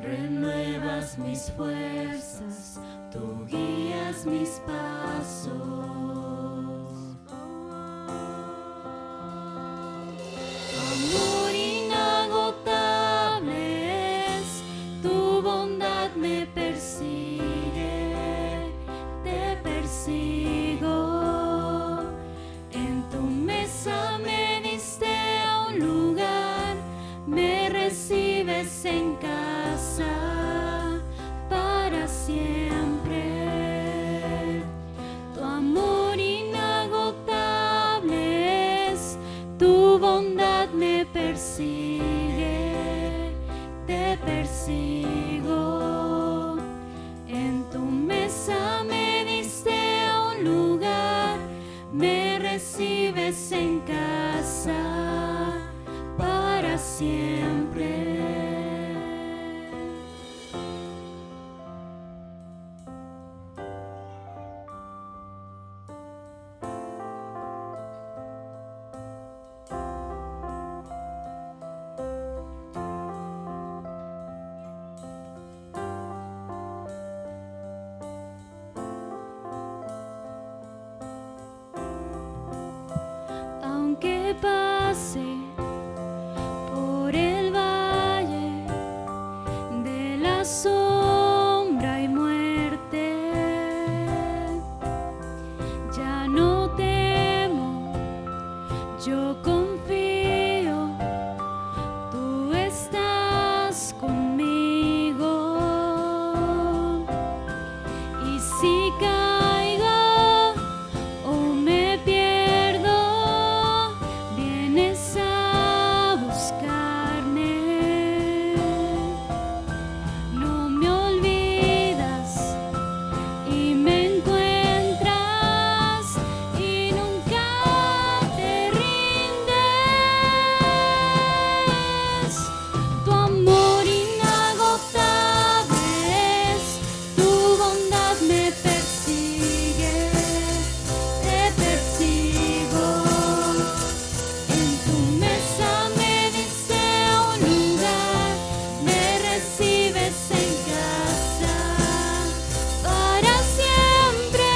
B: Renuevas mis fuerzas, tú guías mis pasos. Amor inagotable es, tu bondad me persigue, te persigo. En tu mesa me diste un lugar, me recibes en casa para siempre. Tu amor inagotable es, tu bondad me persigue, te persigo. En tu mesa me diste un lugar, me recibes en casa para siempre. Aunque pase por el valle de la sombra y muerte, ya no temo, yo confío, tú estás conmigo. Y si caigo o me pierdo, vienes a buscarme. No me olvidas y me encuentras y nunca te rindes. Tu amor inagotable es, tu bondad me persigue, te persigo. En tu mesa me diste un lugar, me recibes en casa para siempre.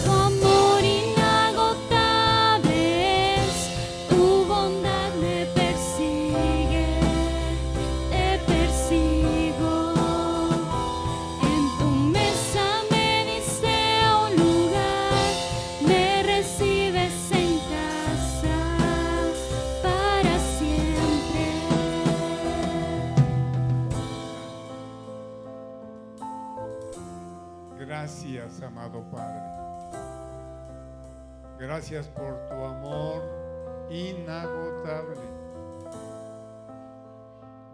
B: Tu amor inagotable es, tu bondad me persigue, te persigo. En tu mesa me diste un lugar, me recibes en casa para siempre.
A: Gracias, amado Padre. Gracias por tu amor inagotable.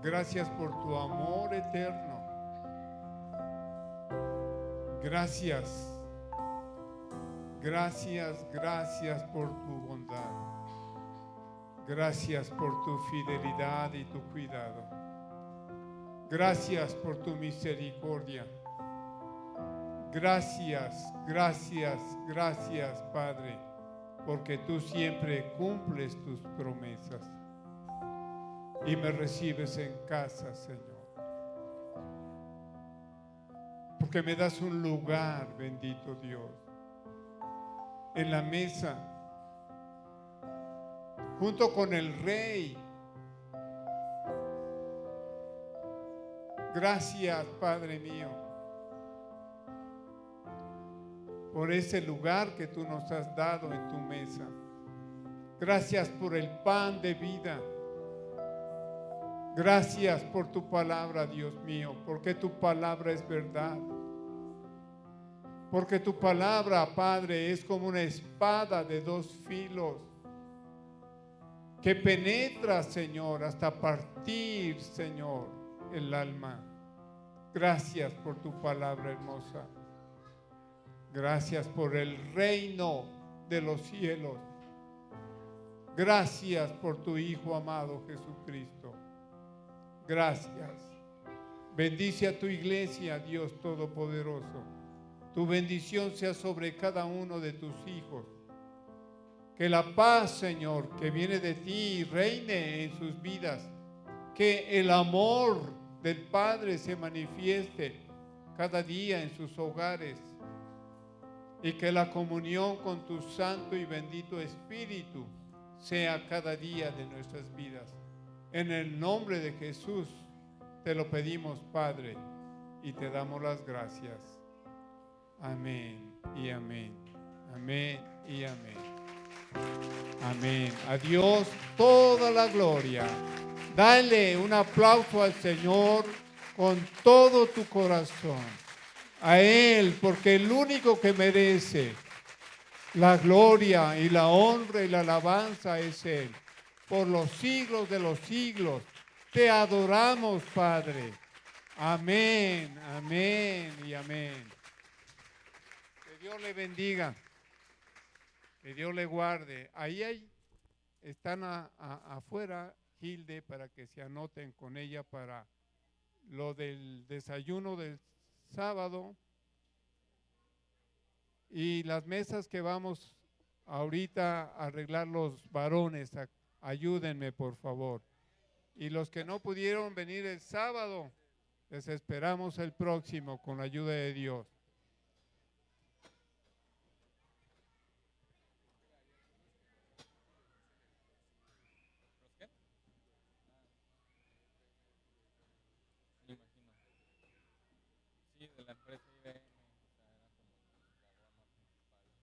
A: Gracias por tu amor eterno. Gracias. Gracias, gracias por tu bondad. Gracias por tu fidelidad y tu cuidado. Gracias por tu misericordia. Gracias, gracias, gracias, Padre, porque tú siempre cumples tus promesas y me recibes en casa, Señor. Porque me das un lugar, bendito Dios, en la mesa, junto con el Rey. Gracias, Padre mío, por ese lugar que tú nos has dado en tu mesa. Gracias por el pan de vida. Gracias por tu palabra, Dios mío, porque tu palabra es verdad. Porque tu palabra, Padre, es como una espada de dos filos que penetra, Señor, hasta partir, Señor, el alma. Gracias por tu palabra hermosa. Gracias por el reino de los cielos. Gracias por tu Hijo amado Jesucristo. Gracias. Bendice a tu iglesia, Dios Todopoderoso. Tu bendición sea sobre cada uno de tus hijos. Que la paz, Señor, que viene de ti, reine en sus vidas. Que el amor del Padre se manifieste cada día en sus hogares. Y que la comunión con tu Santo y bendito Espíritu sea cada día de nuestras vidas. En el nombre de Jesús te lo pedimos, Padre, y te damos las gracias. Amén y amén. Amén y amén. Amén. A Dios toda la gloria. Dale un aplauso al Señor con todo tu corazón. A Él, porque el único que merece la gloria y la honra y la alabanza es Él. Por los siglos de los siglos. Te adoramos, Padre. Amén, amén y amén. Que Dios le bendiga. Que Dios le guarde. Ahí están afuera, Hilde, para que se anoten con ella para lo del desayuno del sábado. Y las mesas que vamos ahorita a arreglar los varones, ayúdenme por favor. Y los que no pudieron venir el sábado, les esperamos el próximo con la ayuda de Dios.
C: Me imagino. Sí, de la empresa IBM.